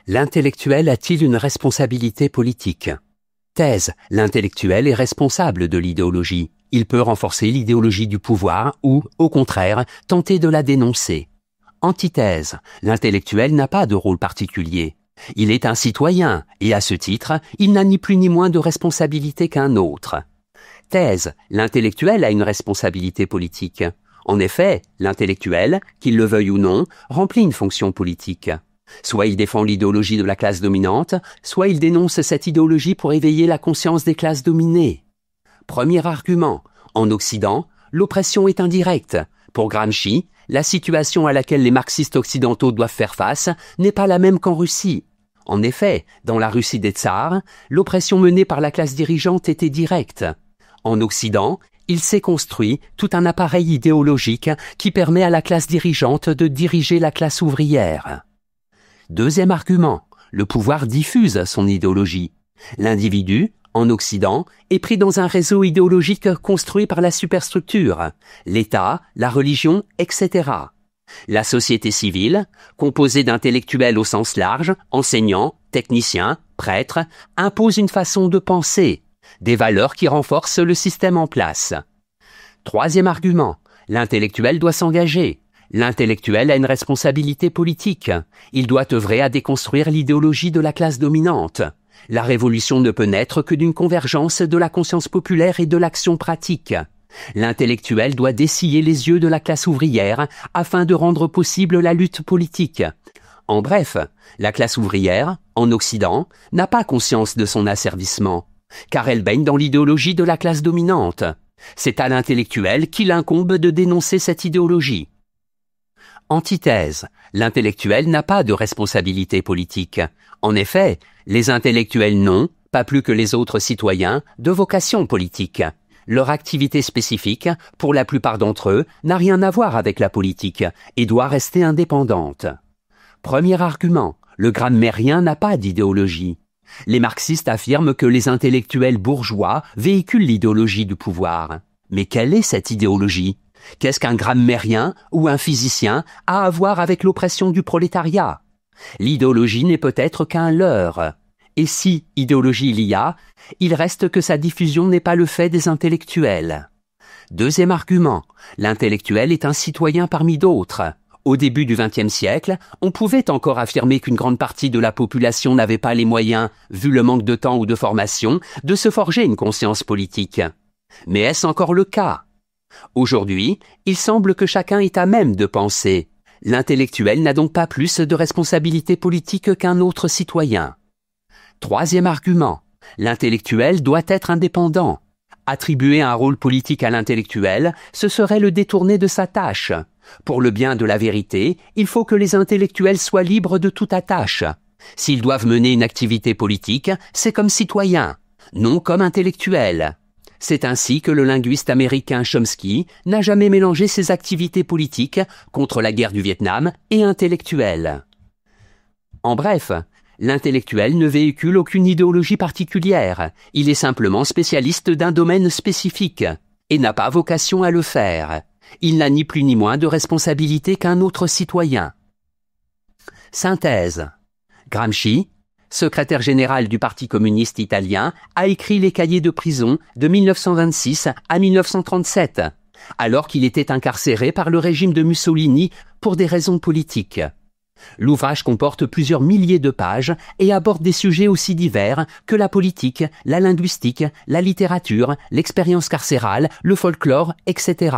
L'intellectuel a-t-il une responsabilité politique? Thèse. L'intellectuel est responsable de l'idéologie. Il peut renforcer l'idéologie du pouvoir ou, au contraire, tenter de la dénoncer. Antithèse. L'intellectuel n'a pas de rôle particulier. Il est un citoyen et, à ce titre, il n'a ni plus ni moins de responsabilité qu'un autre. Thèse. L'intellectuel a une responsabilité politique. En effet, l'intellectuel, qu'il le veuille ou non, remplit une fonction politique. Soit il défend l'idéologie de la classe dominante, soit il dénonce cette idéologie pour éveiller la conscience des classes dominées. Premier argument. En Occident, l'oppression est indirecte. Pour Gramsci, la situation à laquelle les marxistes occidentaux doivent faire face n'est pas la même qu'en Russie. En effet, dans la Russie des tsars, l'oppression menée par la classe dirigeante était directe. En Occident, il s'est construit tout un appareil idéologique qui permet à la classe dirigeante de diriger la classe ouvrière. Deuxième argument, le pouvoir diffuse son idéologie. L'individu, en Occident, est pris dans un réseau idéologique construit par la superstructure, l'État, la religion, etc. La société civile, composée d'intellectuels au sens large, enseignants, techniciens, prêtres, impose une façon de penser, des valeurs qui renforcent le système en place. Troisième argument, l'intellectuel doit s'engager. L'intellectuel a une responsabilité politique. Il doit œuvrer à déconstruire l'idéologie de la classe dominante. La révolution ne peut naître que d'une convergence de la conscience populaire et de l'action pratique. L'intellectuel doit dessiller les yeux de la classe ouvrière afin de rendre possible la lutte politique. En bref, la classe ouvrière, en Occident, n'a pas conscience de son asservissement, car elle baigne dans l'idéologie de la classe dominante. C'est à l'intellectuel qu'il incombe de dénoncer cette idéologie. Antithèse. L'intellectuel n'a pas de responsabilité politique. En effet, les intellectuels n'ont, pas plus que les autres citoyens, de vocation politique. Leur activité spécifique, pour la plupart d'entre eux, n'a rien à voir avec la politique et doit rester indépendante. Premier argument, le grammairien n'a pas d'idéologie. Les marxistes affirment que les intellectuels bourgeois véhiculent l'idéologie du pouvoir. Mais quelle est cette idéologie ? Qu'est-ce qu'un grammairien ou un physicien a à voir avec l'oppression du prolétariat? L'idéologie n'est peut-être qu'un leurre. Et si idéologie il y a, il reste que sa diffusion n'est pas le fait des intellectuels. Deuxième argument, l'intellectuel est un citoyen parmi d'autres. Au début du XXe siècle, on pouvait encore affirmer qu'une grande partie de la population n'avait pas les moyens, vu le manque de temps ou de formation, de se forger une conscience politique. Mais est-ce encore le cas? Aujourd'hui, il semble que chacun est à même de penser. L'intellectuel n'a donc pas plus de responsabilité politique qu'un autre citoyen. Troisième argument, l'intellectuel doit être indépendant. Attribuer un rôle politique à l'intellectuel, ce serait le détourner de sa tâche. Pour le bien de la vérité, il faut que les intellectuels soient libres de toute attache. S'ils doivent mener une activité politique, c'est comme citoyens, non comme intellectuels. C'est ainsi que le linguiste américain Chomsky n'a jamais mélangé ses activités politiques contre la guerre du Vietnam et intellectuelles. En bref, l'intellectuel ne véhicule aucune idéologie particulière, il est simplement spécialiste d'un domaine spécifique et n'a pas vocation à le faire. Il n'a ni plus ni moins de responsabilité qu'un autre citoyen. Synthèse. Gramsci, secrétaire général du Parti communiste italien, a écrit les cahiers de prison de 1926 à 1937, alors qu'il était incarcéré par le régime de Mussolini pour des raisons politiques. L'ouvrage comporte plusieurs milliers de pages et aborde des sujets aussi divers que la politique, la linguistique, la littérature, l'expérience carcérale, le folklore, etc.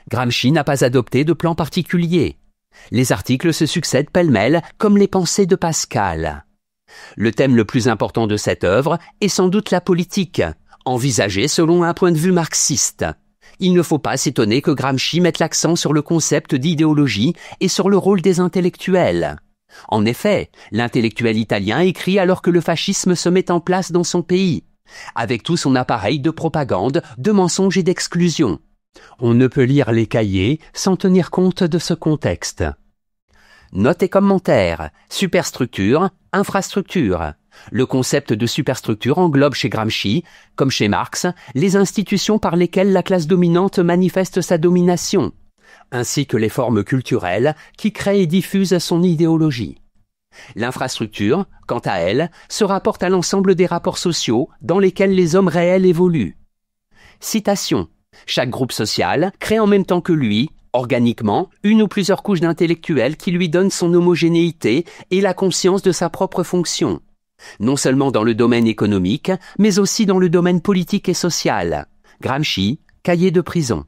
Gramsci n'a pas adopté de plan particulier. Les articles se succèdent pêle-mêle comme les pensées de Pascal. Le thème le plus important de cette œuvre est sans doute la politique, envisagée selon un point de vue marxiste. Il ne faut pas s'étonner que Gramsci mette l'accent sur le concept d'idéologie et sur le rôle des intellectuels. En effet, l'intellectuel italien écrit alors que le fascisme se met en place dans son pays, avec tout son appareil de propagande, de mensonges et d'exclusion. On ne peut lire les cahiers sans tenir compte de ce contexte. Notes et commentaires. Superstructure, infrastructure. Le concept de superstructure englobe chez Gramsci, comme chez Marx, les institutions par lesquelles la classe dominante manifeste sa domination, ainsi que les formes culturelles qui créent et diffusent son idéologie. L'infrastructure, quant à elle, se rapporte à l'ensemble des rapports sociaux dans lesquels les hommes réels évoluent. Citation. Chaque groupe social crée en même temps que lui, organiquement, une ou plusieurs couches d'intellectuels qui lui donnent son homogénéité et la conscience de sa propre fonction. Non seulement dans le domaine économique, mais aussi dans le domaine politique et social. Gramsci, Cahiers de prison.